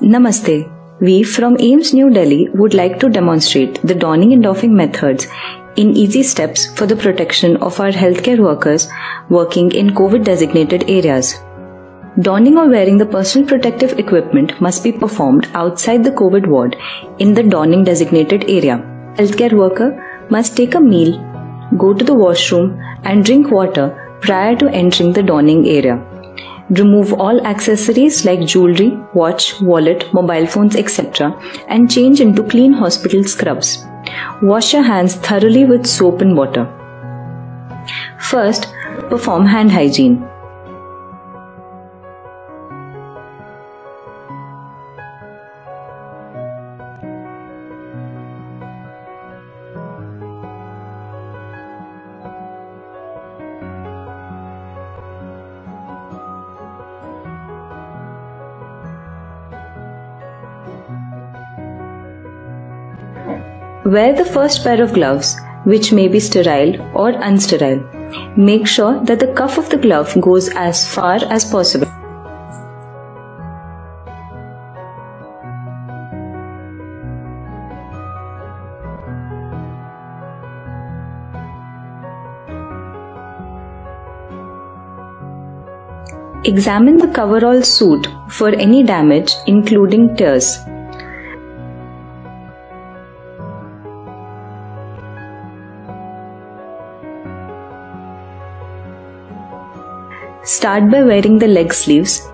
Namaste. We from AIIMS New Delhi would like to demonstrate the donning and doffing methods in easy steps for the protection of our healthcare workers working in COVID designated areas. Donning or wearing the personal protective equipment must be performed outside the COVID ward in the donning designated area. Healthcare worker must take a meal, go to the washroom and drink water prior to entering the donning area. Remove all accessories like jewelry, watch, wallet, mobile phones, etc. and change into clean hospital scrubs. Wash your hands thoroughly with soap and water. First, perform hand hygiene. Wear the first pair of gloves, which may be sterile or unsterile. Make sure that the cuff of the glove goes as far as possible. Examine the coverall suit for any damage, including tears. Start by wearing the leg sleeves.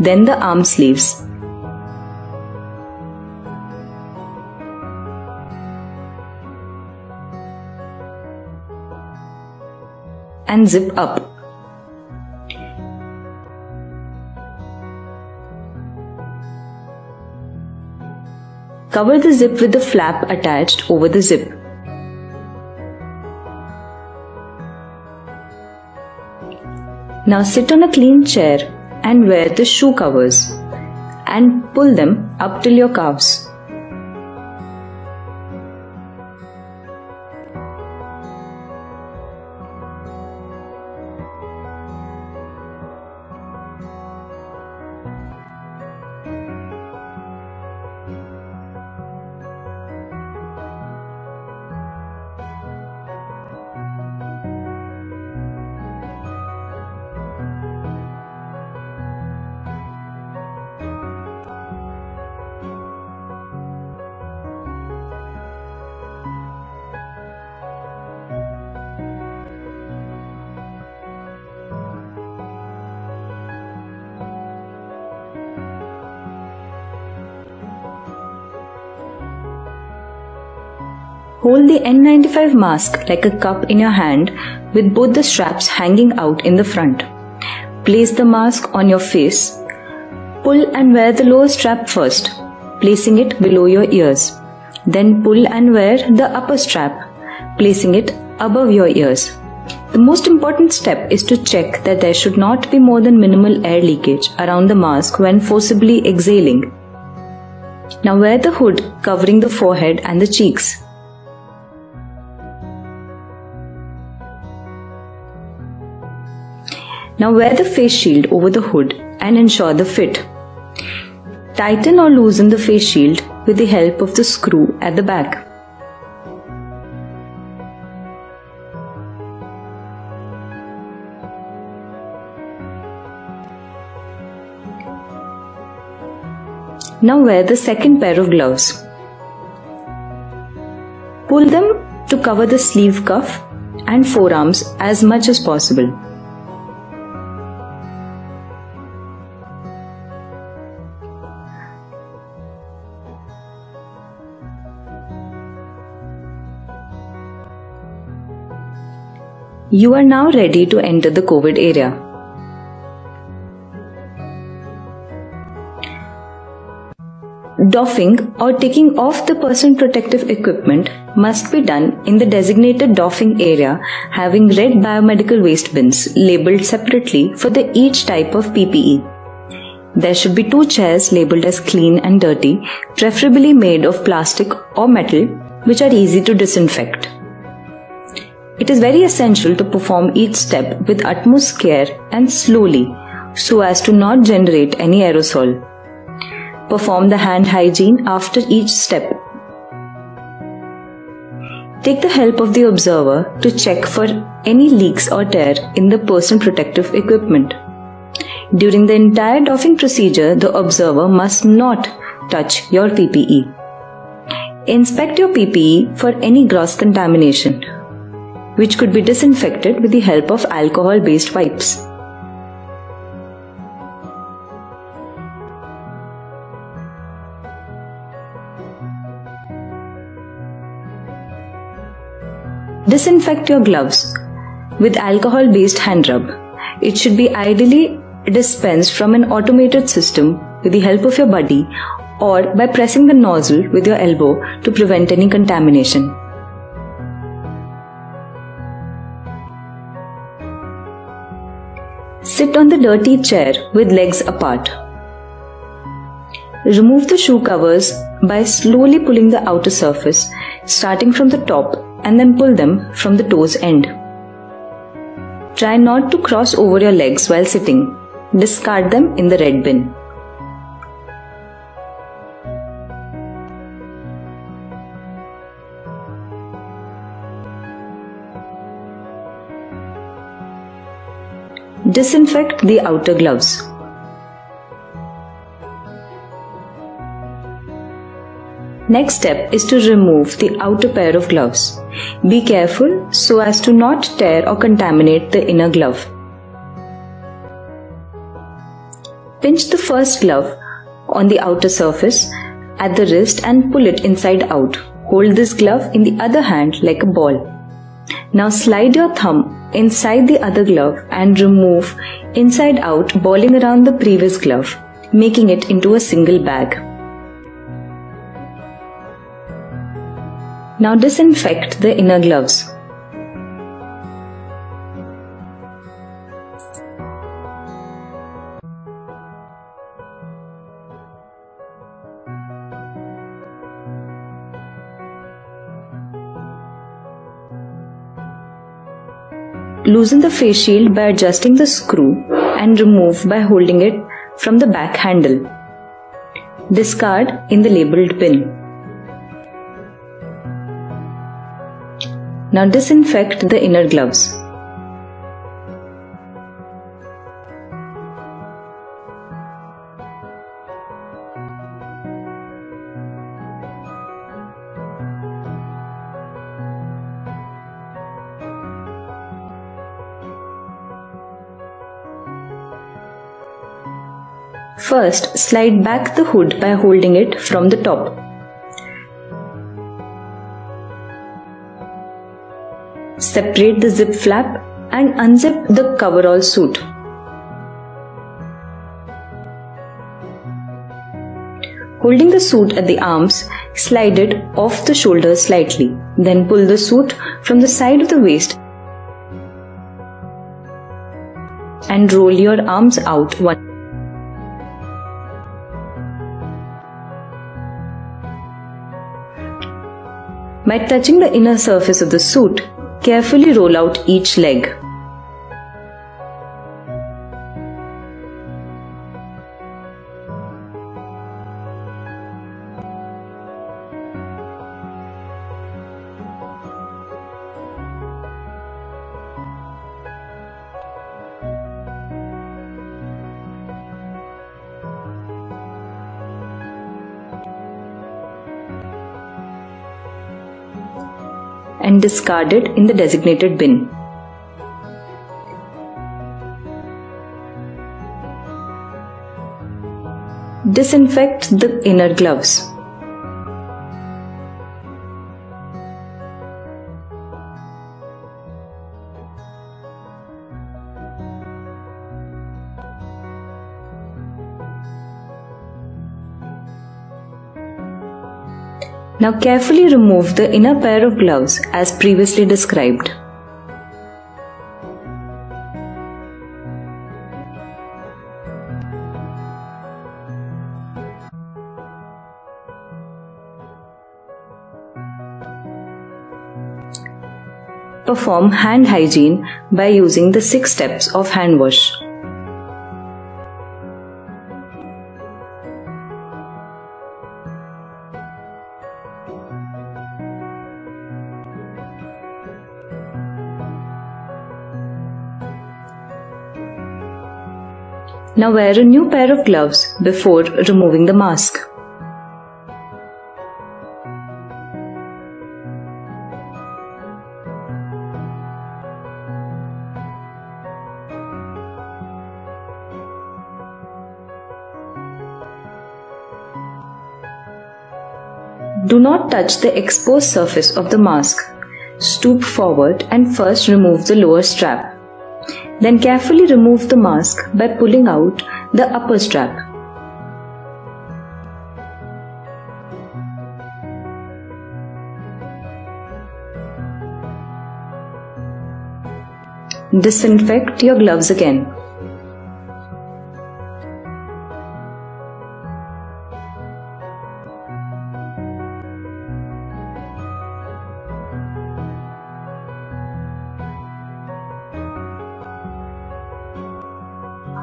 Then the arm sleeves. And zip up. Cover the zip with the flap attached over the zip. Now sit on a clean chair and wear the shoe covers and pull them up till your calves. Hold the N95 mask like a cup in your hand with both the straps hanging out in the front. Place the mask on your face. Pull and wear the lower strap first, placing it below your ears. Then pull and wear the upper strap, placing it above your ears. The most important step is to check that there should not be more than minimal air leakage around the mask when forcibly exhaling. Now wear the hood covering the forehead and the cheeks. Now wear the face shield over the hood and ensure the fit. Tighten or loosen the face shield with the help of the screw at the back. Now wear the second pair of gloves. Pull them to cover the sleeve cuff and forearms as much as possible. You are now ready to enter the COVID area. Doffing or taking off the personal protective equipment must be done in the designated doffing area having red biomedical waste bins labeled separately for each type of PPE. There should be 2 chairs labeled as clean and dirty, preferably made of plastic or metal, which are easy to disinfect. It is very essential to perform each step with utmost care and slowly so as to not generate any aerosol. Perform the hand hygiene after each step. Take the help of the observer to check for any leaks or tear in the personal protective equipment. During the entire doffing procedure, the observer must not touch your PPE. Inspect your PPE for any gross contamination, which could be disinfected with the help of alcohol-based wipes. Disinfect your gloves with alcohol-based hand rub. It should be ideally dispensed from an automated system with the help of your buddy or by pressing the nozzle with your elbow to prevent any contamination. Sit on the dirty chair with legs apart. Remove the shoe covers by slowly pulling the outer surface, starting from the top, and then pull them from the toes end. Try not to cross over your legs while sitting. Discard them in the red bin. Disinfect the outer gloves. Next step is to remove the outer pair of gloves. Be careful so as to not tear or contaminate the inner glove. Pinch the first glove on the outer surface at the wrist and pull it inside out. Hold this glove in the other hand like a ball. Now slide your thumb inside the other glove and remove inside out, balling around the previous glove, making it into a single bag. Now disinfect the inner gloves. Loosen the face shield by adjusting the screw and remove by holding it from the back handle. Discard in the labeled bin. Now disinfect the inner gloves. First, slide back the hood by holding it from the top. Separate the zip flap and unzip the coverall suit. Holding the suit at the arms, slide it off the shoulders slightly. Then pull the suit from the side of the waist and roll your arms out one. By touching the inner surface of the suit, carefully roll out each leg. And discard it in the designated bin. Disinfect the inner gloves. Now carefully remove the inner pair of gloves as previously described. Perform hand hygiene by using the 6 steps of hand wash. Now wear a new pair of gloves before removing the mask. Do not touch the exposed surface of the mask. Stoop forward and first remove the lower strap. Then carefully remove the mask by pulling out the upper strap. Disinfect your gloves again.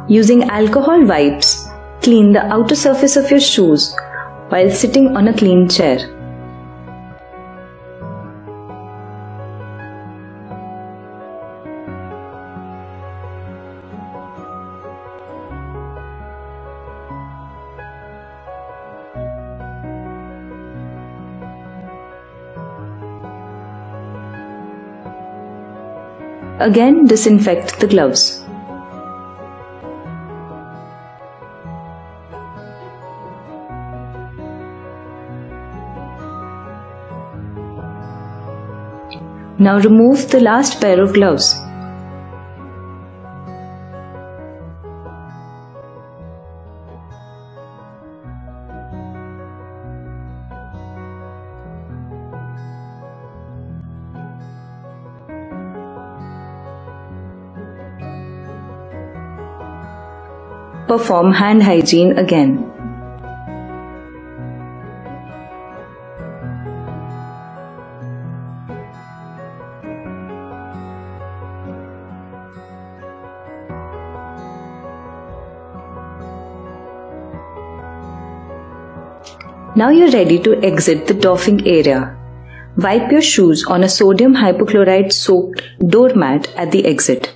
Using alcohol wipes, clean the outer surface of your shoes while sitting on a clean chair. Again, disinfect the gloves. Now remove the last pair of gloves. Perform hand hygiene again. Now you're ready to exit the doffing area. Wipe your shoes on a sodium hypochlorite soaked doormat at the exit.